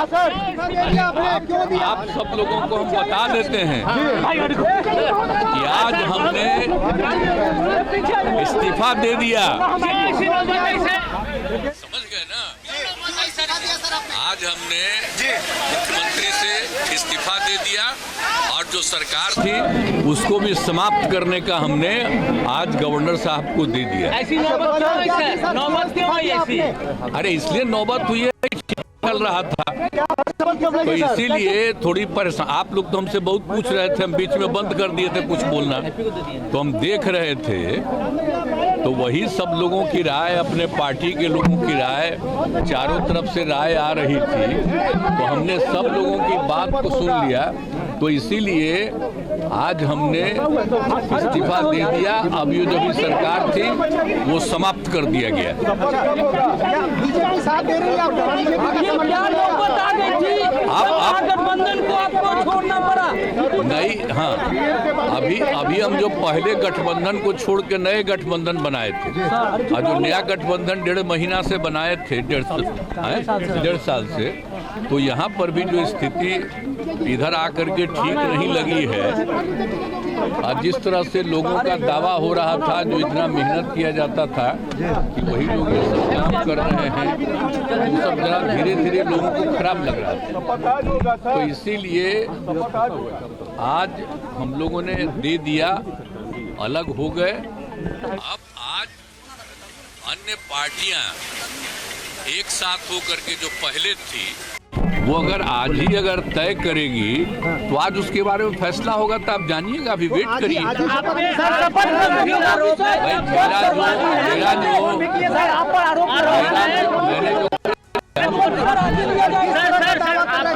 आप सब लोगों को हम बता देते हैं कि आज हमने इस्तीफा दे दिया। समझ गए ना? आज हमने मुख्यमंत्री से इस्तीफा दे दिया और जो सरकार थी उसको भी समाप्त करने का हमने आज गवर्नर साहब को दे दिया। ऐसी नौबत क्यों है सर? नौबत क्यों है ऐसी? अरे इसलिए नौबत हुई है, चल रहा था तो इसीलिए थोड़ी परेशान। आप लोग तो हमसे बहुत पूछ रहे थे, हम बीच में बंद कर दिए थे कुछ बोलना, तो हम देख रहे थे तो वही सब लोगों की राय, अपने पार्टी के लोगों की राय, चारों तरफ से राय आ रही थी तो हमने सब लोगों की बात को सुन लिया। तो इसीलिए आज हमने इस्तीफा दे दिया। अब ये जो भी सरकार थी वो समाप्त कर दिया गया। गठबंधन को आपको छोड़ना पड़ा? नहीं, हाँ, अभी हम जो पहले गठबंधन को छोड़ के नए गठबंधन बनाए थे और जो नया गठबंधन 1.5 महीना से बनाए थे, 1.5 साल से, तो यहाँ पर भी जो स्थिति इधर आकर के ठीक नहीं लगी है और जिस तरह से लोगों का दावा हो रहा था, जो इतना मेहनत किया जाता था कि वही लोग ये सब काम कर रहे हैं, वो सब जरा धीरे धीरे लोगों को खराब लग रहा था। तो इसीलिए आज हम लोगों ने दे दिया, अलग हो गए। अब आज अन्य पार्टियां एक साथ होकर के जो पहले थी वो अगर आज ही अगर तय करेगी तो आज उसके बारे में फैसला होगा, तो आप जानिएगा, अभी वेट करिए।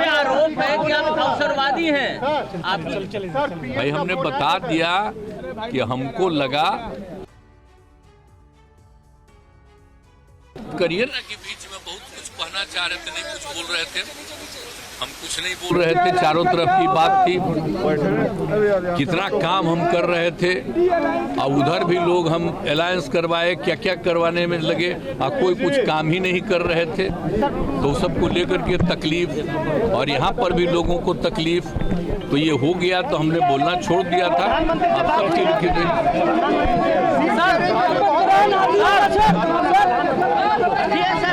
आरोप है कि आप अवसरवादी हैं। भाई हमने बता दिया कि हमको लगा करियर ना कि बीच में बहुत कुछ कहना चाह रहे थे, नहीं कुछ बोल रहे थे, हम कुछ नहीं बोल रहे थे, चारों तरफ की बात थी, कितना काम हम कर रहे थे और उधर भी लोग हम अलायंस करवाए, क्या क्या करवाने में लगे और कोई कुछ काम ही नहीं कर रहे थे। तो सबको लेकर के तकलीफ और यहाँ पर भी लोगों को तकलीफ, तो ये हो गया तो हमने बोलना छोड़ दिया था। आप सबके लिखे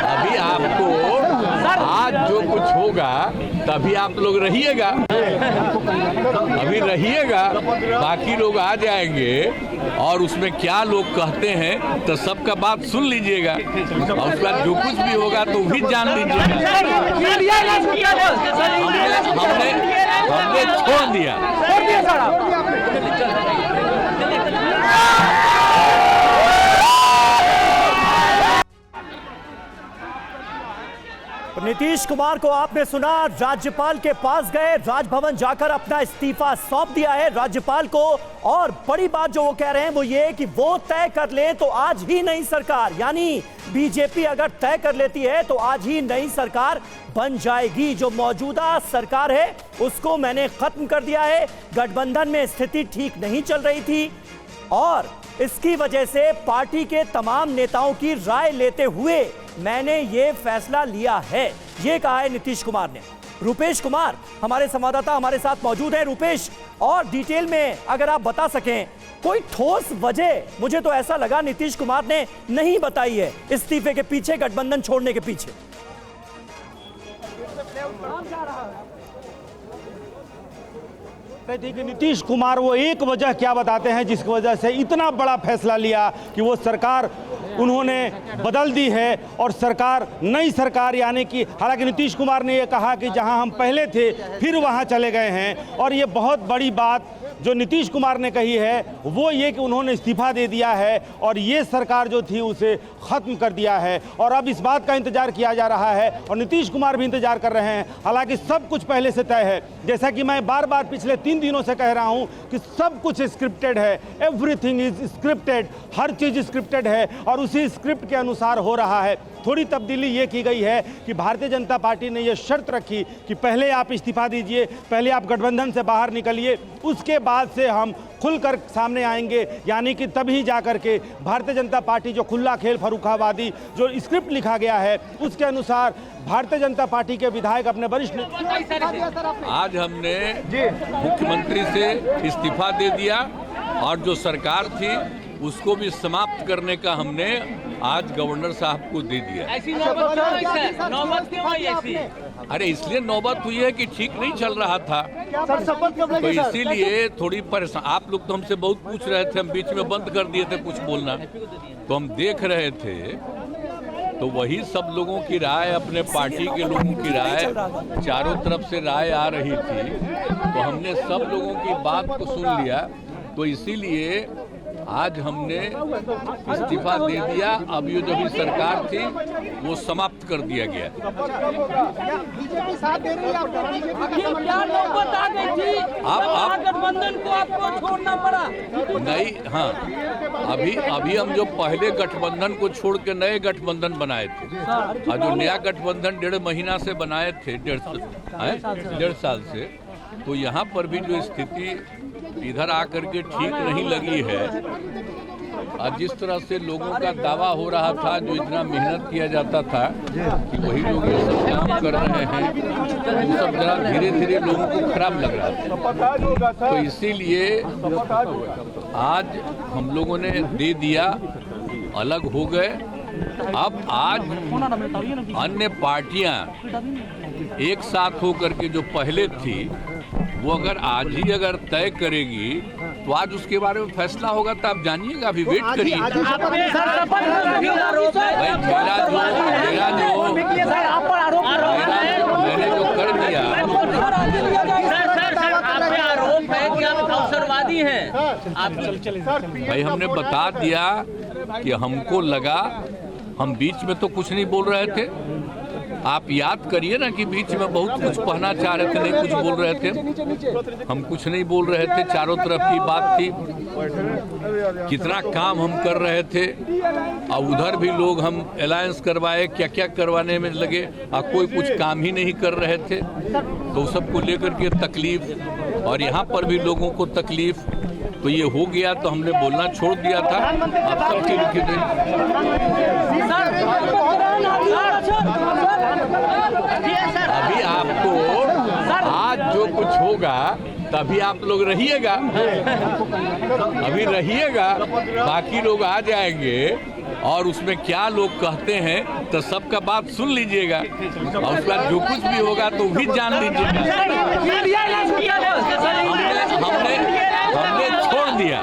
अभी आपको आज जो कुछ होगा तभी आप लोग रहिएगा, अभी रहिएगा, बाकी लोग आ जाएंगे और उसमें क्या लोग कहते हैं तो सबका बात सुन लीजिएगा और उसके बाद जो कुछ भी होगा तो भी जान लीजिएगा। हमने छोड़ दिया। नीतीश कुमार को आपने सुना, राज्यपाल के पास गए, राजभवन जाकर अपना इस्तीफा सौंप दिया है राज्यपाल को। और बड़ी बात जो वो कह रहे हैं वो ये कि वो तय कर ले तो आज ही नई सरकार, यानी बीजेपी अगर तय कर लेती है तो आज ही नई सरकार बन जाएगी। जो मौजूदा सरकार है उसको मैंने खत्म कर दिया है। गठबंधन में स्थिति ठीक नहीं चल रही थी और इसकी वजह से पार्टी के तमाम नेताओं की राय लेते हुए मैंने ये फैसला लिया है, ये कहा है नीतीश कुमार ने। रुपेश कुमार हमारे संवाददाता हमारे साथ मौजूद है। रुपेश, और डिटेल में अगर आप बता सकें, कोई ठोस वजह, मुझे तो ऐसा लगा नीतीश कुमार ने नहीं बताई है इस्तीफे के पीछे, गठबंधन छोड़ने के पीछे। देखिए, नीतीश कुमार वो एक वजह क्या बताते हैं जिसकी वजह से इतना बड़ा फैसला लिया कि वो सरकार उन्होंने बदल दी है और सरकार, नई सरकार, यानी कि हालांकि नीतीश कुमार ने ये कहा कि जहां हम पहले थे फिर वहां चले गए हैं। और ये बहुत बड़ी बात जो नीतीश कुमार ने कही है वो ये कि उन्होंने इस्तीफा दे दिया है और ये सरकार जो थी उसे ख़त्म कर दिया है। और अब इस बात का इंतजार किया जा रहा है और नीतीश कुमार भी इंतजार कर रहे हैं। हालांकि सब कुछ पहले से तय है, जैसा कि मैं बार बार पिछले 3 दिनों से कह रहा हूं कि सब कुछ स्क्रिप्टेड है, everything is scripted, her cheese scripted है और उसी स्क्रिप्ट के अनुसार हो रहा है। थोड़ी तब्दीली ये की गई है कि भारतीय जनता पार्टी ने ये शर्त रखी कि पहले आप इस्तीफा दीजिए, पहले आप गठबंधन से बाहर निकलिए, उसके बाद से हम खुलकर सामने आएंगे। यानी कि तभी जाकर के भारतीय जनता पार्टी जो खुला खेल फर्रुखाबादी जो स्क्रिप्ट लिखा गया है उसके अनुसार भारतीय जनता पार्टी के विधायक अपने वरिष्ठ आज हमने मुख्यमंत्री से इस्तीफा दे दिया और जो सरकार थी उसको भी समाप्त करने का हमने आज गवर्नर साहब को दे दिया। ऐसी नौबत क्यों आई सर? नौबत क्यों आई ऐसी? अरे इसलिए नौबत हुई है कि ठीक नहीं चल रहा था, सर शपथ कब तो लेंगे सर? इसीलिए थोड़ी परेशान। आप लोग तो हमसे बहुत पूछ रहे थे, हम बीच में बंद कर दिए थे कुछ बोलना, तो हम देख रहे थे तो वही सब लोगों की राय, अपने पार्टी के लोगों की राय, चारों तरफ से राय आ रही थी, तो हमने सब लोगों की बात को सुन लिया, तो इसीलिए आज हमने इस्तीफा दे दिया। अब ये जो भी सरकार थी वो समाप्त कर दिया गया। बीजेपी साथ दे रही है आपको? क्या नौबत आ गई थी? आप महागठबंधन को आपको छोड़ना पड़ा? नहीं, हाँ, अभी हम जो पहले गठबंधन को छोड़ के नए गठबंधन बनाए थे, और जो नया गठबंधन 1.5 महीना से बनाए थे, 1.5 साल से, तो यहाँ पर भी जो स्थिति इधर आकर के ठीक नहीं लगी है, और जिस तरह से लोगों का दावा हो रहा था, जो इतना मेहनत किया जाता था कि वही लोग ये सब काम कर रहे हैं, वो सब जरा धीरे धीरे लोगों को खराब लग रहा था। तो इसीलिए आज हम लोगों ने दे दिया, अलग हो गए। अब आज अन्य पार्टियां एक साथ होकर के जो पहले थी वो अगर आज ही अगर तय करेगी तो आज उसके बारे में फैसला होगा, तो आप जानिएगा, अभी वेट करिए। मैंने जो कर दिया, आरोप है कि आप अवसरवादी हैं। भाई हमने बता दिया कि हमको लगा, हम बीच में तो कुछ नहीं बोल रहे थे। आप याद करिए ना कि बीच में बहुत कुछ कहना चाह रहे थे, नहीं कुछ बोल रहे थे, हम कुछ नहीं बोल रहे थे, चारों तरफ की बात थी, कितना काम हम कर रहे थे, और उधर भी लोग हम अलायंस करवाए, क्या क्या करवाने में लगे, और कोई कुछ काम ही नहीं कर रहे थे, तो सबको लेकर के तकलीफ, और यहाँ पर भी लोगों को तकलीफ, तो ये हो गया, तो हमने बोलना छोड़ दिया था। अब सबके लिखे अभी आपको आज जो कुछ होगा तभी आप लोग रहिएगा, अभी रहिएगा, बाकी लोग आ जाएंगे और उसमें क्या लोग कहते हैं तो सबका बात सुन लीजिएगा, और उसका जो कुछ भी होगा तो भी जान लीजिएगा। हमने छोड़ दिया।